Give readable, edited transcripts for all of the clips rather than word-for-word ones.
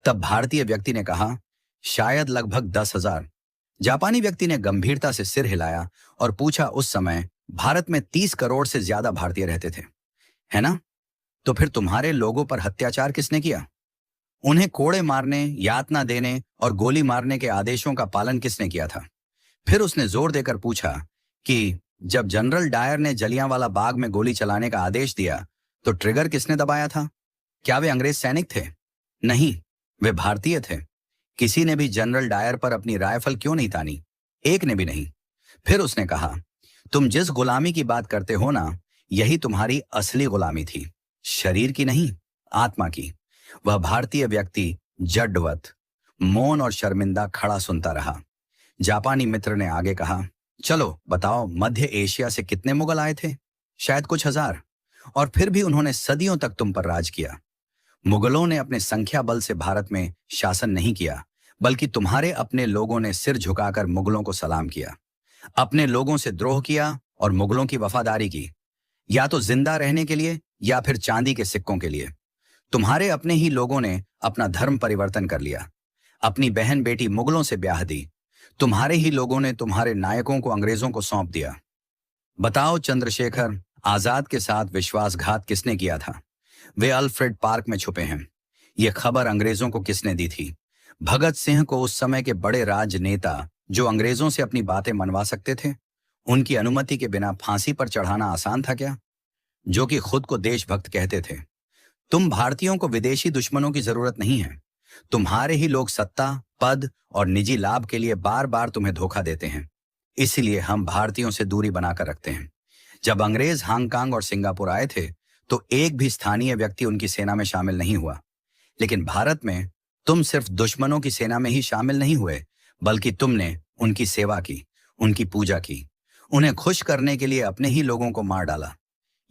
तब भारतीय व्यक्ति ने कहा, शायद लगभग 10,000। जापानी व्यक्ति ने गंभीरता से सिर हिलाया और पूछा, उस समय भारत में 30 करोड़ से ज्यादा भारतीय रहते थे, है ना? तो फिर तुम्हारे लोगों पर अत्याचार किसने किया? उन्हें कोड़े मारने, यातना देने और गोली मारने के आदेशों का पालन किसने किया था? फिर उसने जोर देकर पूछा कि जब जनरल डायर ने जलियांवाला बाग में गोली चलाने का आदेश दिया, तो ट्रिगर किसने दबाया था? क्या वे अंग्रेज सैनिक थे? नहीं, वे भारतीय थे। किसी ने भी जनरल डायर पर अपनी राइफल क्यों नहीं तानी? एक ने भी नहीं। फिर उसने कहा, तुम जिस गुलामी की बात करते हो ना, यही तुम्हारी असली गुलामी थी, शरीर की नहीं, आत्मा की। वह भारतीय व्यक्ति जड्डवत, मौन और शर्मिंदा खड़ा सुनता रहा। जापानी मित्र ने आगे कहा, चलो बताओ, मध्य एशिया से कितने मुगल आए थे? शायद कुछ हजार। और फिर भी उन्होंने सदियों तक तुम पर राज किया। मुगलों ने अपने संख्या बल से भारत में शासन नहीं किया, बल्कि तुम्हारे अपने लोगों ने सिर झुकाकर मुगलों को सलाम किया, अपने लोगों से द्रोह किया और मुगलों की वफादारी की, या तो जिंदा रहने के लिए या फिर चांदी के सिक्कों के लिए। तुम्हारे अपने ही लोगों ने अपना धर्म परिवर्तन कर लिया, अपनी बहन बेटी मुगलों से ब्याह दी। तुम्हारे ही लोगों ने तुम्हारे नायकों को अंग्रेजों को सौंप दिया। बताओ चंद्रशेखर आजाद के साथ विश्वासघात किसने किया था? वे अल्फ्रेड पार्क में छुपे हैं। यह खबर अंग्रेजों को किसने दी थी? भगत सिंह को, उस समय के बड़े राजनेता जो अंग्रेजों से अपनी बातें मनवा सकते थे। उनकी अनुमति के बिना फांसी पर चढ़ाना आसान था क्या? जो कि खुद को देशभक्त कहते थे। तुम भारतीयों को विदेशी दुश्मनों की जरूरत नहीं है। तुम्हारे ही लोग सत्ता, पद और निजी लाभ के लिए बार बार तुम्हें धोखा देते हैं। इसीलिए हम भारतीयों से दूरी बनाकर रखते हैं। जब अंग्रेज हांगकांग और सिंगापुर आए थे, तो एक भी स्थानीय व्यक्ति उनकी सेना में शामिल नहीं हुआ। लेकिन भारत में तुम सिर्फ दुश्मनों की सेना में ही शामिल नहीं हुए, बल्कि तुमने उनकी सेवा की, उनकी पूजा की, उन्हें खुश करने के लिए अपने ही लोगों को मार डाला।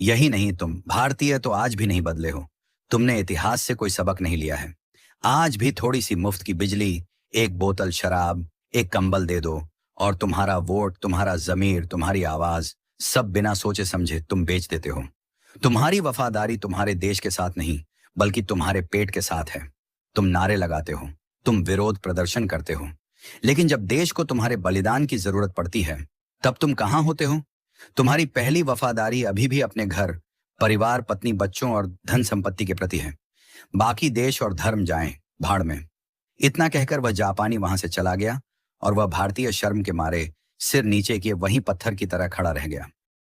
यही नहीं, तुम भारतीय तो आज भी नहीं बदले हो। तुमने इतिहास से कोई सबक नहीं लिया है। आज भी थोड़ी सी मुफ्त की बिजली, एक बोतल शराब, एक कंबल दे दो और तुम्हारा वोट, तुम्हारा जमीर, तुम्हारी आवाज, सब बिना सोचे समझे तुम बेच देते हो। तुम्हारी वफादारी तुम्हारे देश के साथ नहीं, बल्कि तुम्हारे पेट के साथ है। तुम नारे लगाते हो, तुम विरोध प्रदर्शन करते हो, लेकिन जब देश को तुम्हारे बलिदान की जरूरत पड़ती है, तब तुम कहां होते हो? तुम्हारी पहली वफादारी अभी भी अपने घर, परिवार, पत्नी, बच्चों और धन संपत्ति के प्रति है। बाकी देश और धर्म जाएं भाड़ में। इतना कहकर वह जापानी वहां से चला गया और वह भारतीय शर्म के मारे सिर नीचे किए वहीं पत्थर की तरह खड़ा रह गया।